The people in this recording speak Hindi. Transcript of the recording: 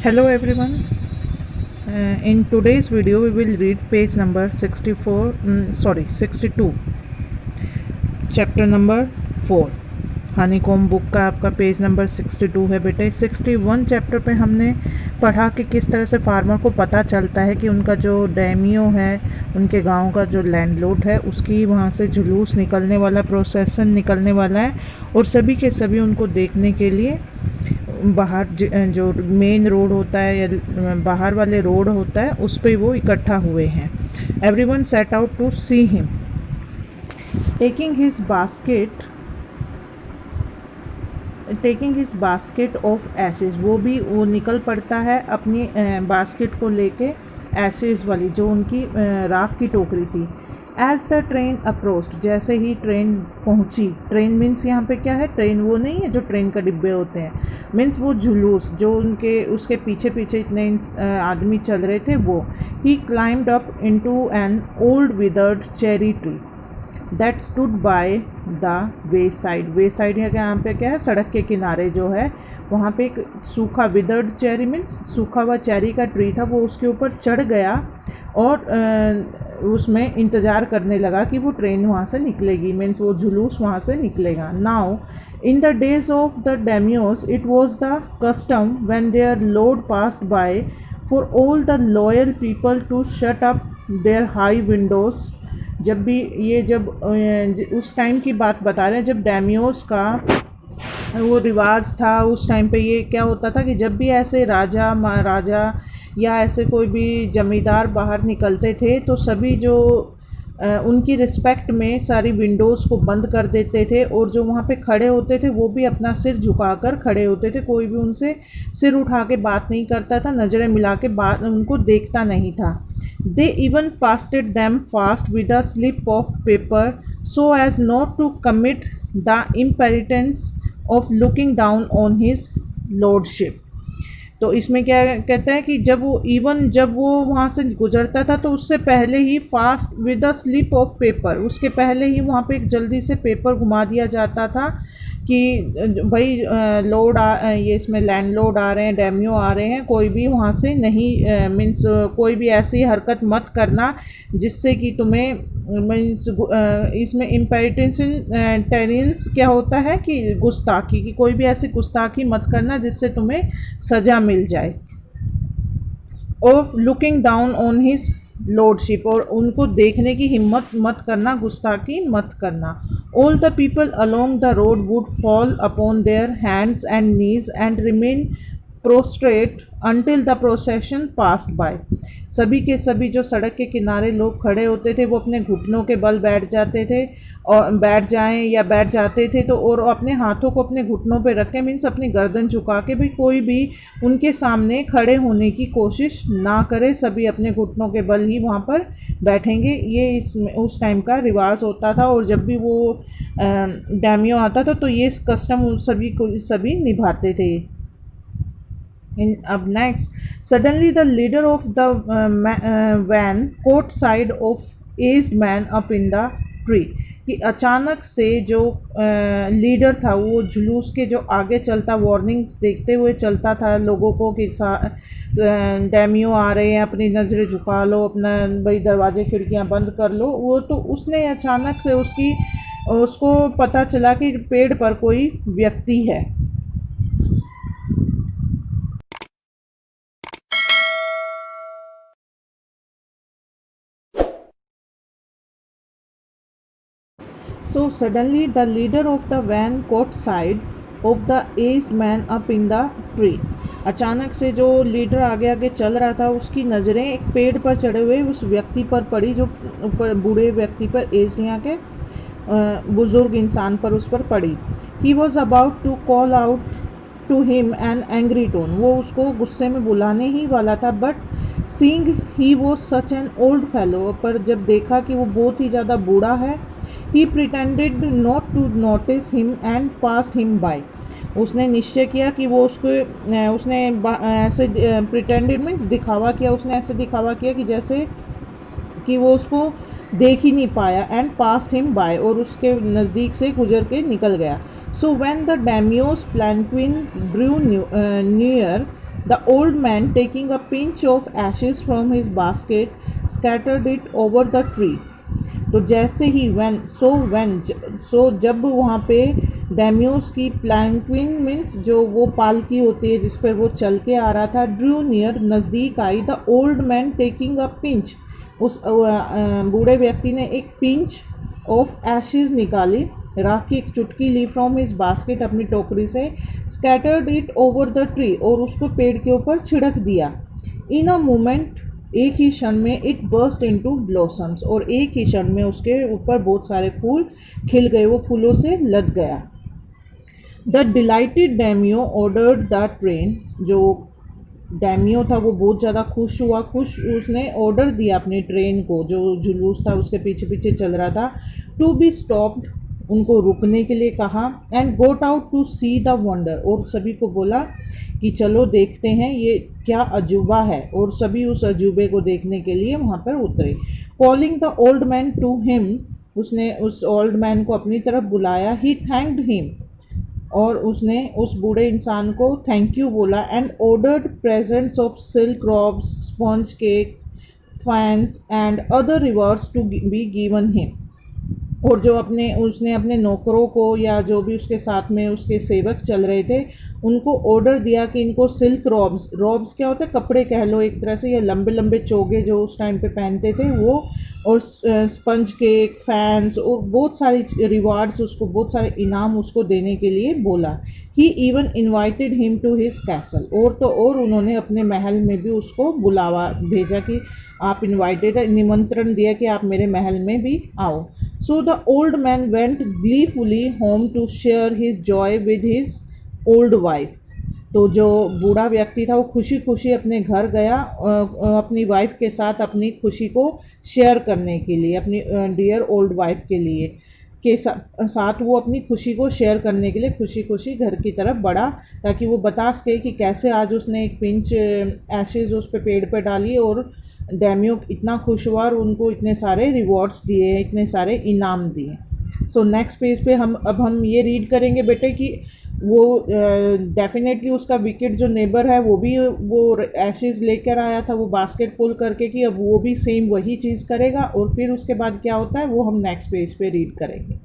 Hello everyone. In today's video we will read page number 62, chapter number 4. Honeycomb book का आपका पेज नंबर 62 है बेटे। 61 चैप्टर पे हमने पढ़ा कि किस तरह से फार्मर को पता चलता है कि उनका जो डैमियो है, उनके गांव का जो लैंडलॉर्ड है, उसकी वहाँ से जुलूस निकलने वाला, प्रोसेसन निकलने वाला है और सभी के सभी उनको देखने के लिए बाहर जो मेन रोड होता है या बाहर वाले रोड होता है उस पे वो इकट्ठा हुए हैं। Everyone set out to see him taking his basket of ashes. वो निकल पड़ता है अपनी बास्केट को लेके, एशेज वाली जो उनकी राख की टोकरी थी। एज द ट्रेन अप्रोच्ड, जैसे ही ट्रेन पहुंची, ट्रेन मीन्स यहाँ पे क्या है, ट्रेन वो नहीं है जो ट्रेन का डिब्बे होते हैं, मीन्स वो जुलूस जो उसके पीछे पीछे इतने आदमी चल रहे थे वो। He climbed up into an old withered cherry tree that stood by the way side. Way side यहाँ पे क्या है, सड़क के किनारे जो है वहाँ पे एक सूखा, विदर्ड चेरी मीन्स सूखा हुआ चेरी का ट्री था, वो उसके ऊपर चढ़ गया और उसमें इंतज़ार करने लगा कि वो ट्रेन वहाँ से निकलेगी, मीन्स वो जुलूस वहाँ से निकलेगा। Now in the days of the daimyos it was the custom when their lord passed by for all the loyal people to shut up their high windows. जब उस टाइम की बात बता रहे हैं जब डेमियोस का वो रिवाज था। उस टाइम पे ये क्या होता था कि जब भी ऐसे राजा महाराजा या ऐसे कोई भी जमींदार बाहर निकलते थे तो सभी जो उनकी रिस्पेक्ट में सारी विंडोज़ को बंद कर देते थे और जो वहाँ पे खड़े होते थे वो भी अपना सिर झुकाकर खड़े होते थे। कोई भी उनसे सिर उठा के बात नहीं करता था, नज़रें मिला के बात उनको देखता नहीं था। They even pasted them fast with a slip of paper so as not to commit the impertinence of looking down on his lordship. तो इसमें क्या कहते हैं कि जब वो वहाँ से गुजरता था तो उससे पहले ही fast with a slip of paper, उसके पहले ही वहाँ पे एक जल्दी से पेपर घुमा दिया जाता था कि भाई ये इसमें लैंडलॉर्ड आ रहे हैं, डेमियो आ रहे हैं, कोई भी वहाँ से नहीं, मीन्स कोई भी ऐसी हरकत मत करना जिससे कि तुम्हें मीन्स इसमें इम्पेरिटेशन टेरेंस क्या होता है कि गुस्ताखी, कि कोई भी ऐसी गुस्ताखी मत करना जिससे तुम्हें सज़ा मिल जाए। Of looking down on his lordship, और उनको देखने की हिम्मत मत करना, गुस्ताखी मत करना। All the people along the road would fall upon their hands and knees and remain prostrate until the procession passed by. सभी के सभी जो सड़क के किनारे लोग खड़े होते थे वो अपने घुटनों के बल बैठ जाते थे तो और अपने हाथों को अपने घुटनों पे रखें, मीन्स अपनी गर्दन झुका के भी कोई भी उनके सामने खड़े होने की कोशिश ना करे, सभी अपने घुटनों के बल ही वहाँ पर बैठेंगे। ये उस टाइम का रिवाज होता था और जब भी वो डैमियो आता था तो ये कस्टम सभी निभाते थे। Up next, suddenly the leader of the van caught sight of aged man up in the tree। कि अचानक से जो लीडर था वो जुलूस के जो आगे चलता, वार्निंग्स देखते हुए चलता था लोगों को कि डैमियो आ रहे हैं, अपनी नज़रें झुका लो, अपना भाई दरवाजे खिड़कियां बंद कर लो। वो तो उसने अचानक से उसको पता चला कि पेड़ पर कोई व्यक्ति है। So suddenly the leader of the van caught sight of the aged man up in the tree। अचानक से जो लीडर आगे आगे चल रहा था उसकी नज़रें एक पेड़ पर चढ़े हुए उस व्यक्ति पर पड़ी, जो ऊपर बूढ़े व्यक्ति पर, एज यहाँ के बुज़ुर्ग इंसान पर उस पर पड़ी। He was about to call out to him an angry tone, वो उसको गुस्से में बुलाने ही वाला था, but seeing he was such an old fellow, पर जब देखा कि वो बहुत ही ज़्यादा बूढ़ा है, he pretended not to notice him and passed him by। उसने निश्चय किया कि वो उसने ऐसे pretended मीन्स दिखावा किया, उसने ऐसे दिखावा किया कि जैसे कि वो उसको देख ही नहीं पाया, एंड passed him by, और उसके नज़दीक से गुजर के निकल गया। So when the daimios palanquin drew near The old man, taking a pinch of ashes from his basket, scattered it over the tree. तो जैसे ही जब वहाँ पे डेम्यूस की प्लैंक्विन मीन्स जो वो पालकी होती है जिस पर वो चल के आ रहा था, ड्रू नियर नज़दीक आई, the old man taking a pinch, उस बूढ़े व्यक्ति ने एक पिंच ऑफ एशेज निकाली, राख की एक चुटकी ली फ्रॉम हिज बास्केट, अपनी टोकरी से, scattered it over the tree, और उसको पेड़ के ऊपर छिड़क दिया। इन अ मोमेंट, एक ही क्षण में, इट बर्स्ट इनटू ब्लॉसम्स, और एक ही क्षण में उसके ऊपर बहुत सारे फूल खिल गए, वो फूलों से लद गया। The delighted daimyo ordered the train, जो डैमियो था वो बहुत ज़्यादा खुश हुआ, उसने ऑर्डर दिया अपनी ट्रेन को, जो जुलूस था उसके पीछे पीछे चल रहा था, टू बी स्टॉप्ड, उनको रुकने के लिए कहा, and got out to see the wonder, और सभी को बोला कि चलो देखते हैं ये क्या अजूबा है, और सभी उस अजूबे को देखने के लिए वहाँ पर उतरे। Calling the old man to him, उसने उस ओल्ड मैन को अपनी तरफ बुलाया। ही थैंक्ड हिम, और उसने उस बूढ़े इंसान को थैंक यू बोला, and ordered presents of silk robes, sponge cakes, fans and other rewards to be given him, और जो उसने अपने नौकरों को या जो भी उसके साथ में उसके सेवक चल रहे थे उनको ऑर्डर दिया कि इनको सिल्क रॉब्स क्या होते हैं, कपड़े कह लो एक तरह से, या लंबे लंबे चोगे जो उस टाइम पे पहनते थे वो, और स्पंज केक, फैंस, और बहुत सारी रिवार्ड्स, उसको बहुत सारे इनाम उसको देने के लिए बोला। He even invited him to his castle, और उन्होंने अपने महल में भी उसको बुलावा भेजा कि आप इन्वाइटेड, निमंत्रण दिया कि आप मेरे महल में भी आओ। So the old man went gleefully home to share his joy with his old wife, तो जो बूढ़ा व्यक्ति था वो खुशी खुशी अपने घर गया अपनी वाइफ के साथ अपनी खुशी को शेयर करने के लिए, अपनी डियर ओल्ड वाइफ के लिए साथ वो अपनी खुशी को शेयर करने के लिए खुशी खुशी घर की तरफ बढ़ा, ताकि वो बता सके कि कैसे आज उसने एक पिंच एशेज उस पे पेड़ पर डाली और डैमियो इतना खुश हुआ और उनको इतने सारे रिवॉर्ड्स दिए, इतने सारे इनाम दिए। सो नेक्स्ट पेज पे हम ये रीड करेंगे बेटे कि वो डेफिनेटली उसका विकेट जो नेबर है वो भी वो एशेज लेकर आया था वो बास्केट फुल करके, कि अब वो भी सेम वही चीज़ करेगा, और फिर उसके बाद क्या होता है वो हम नेक्स्ट पेज पे रीड करेंगे।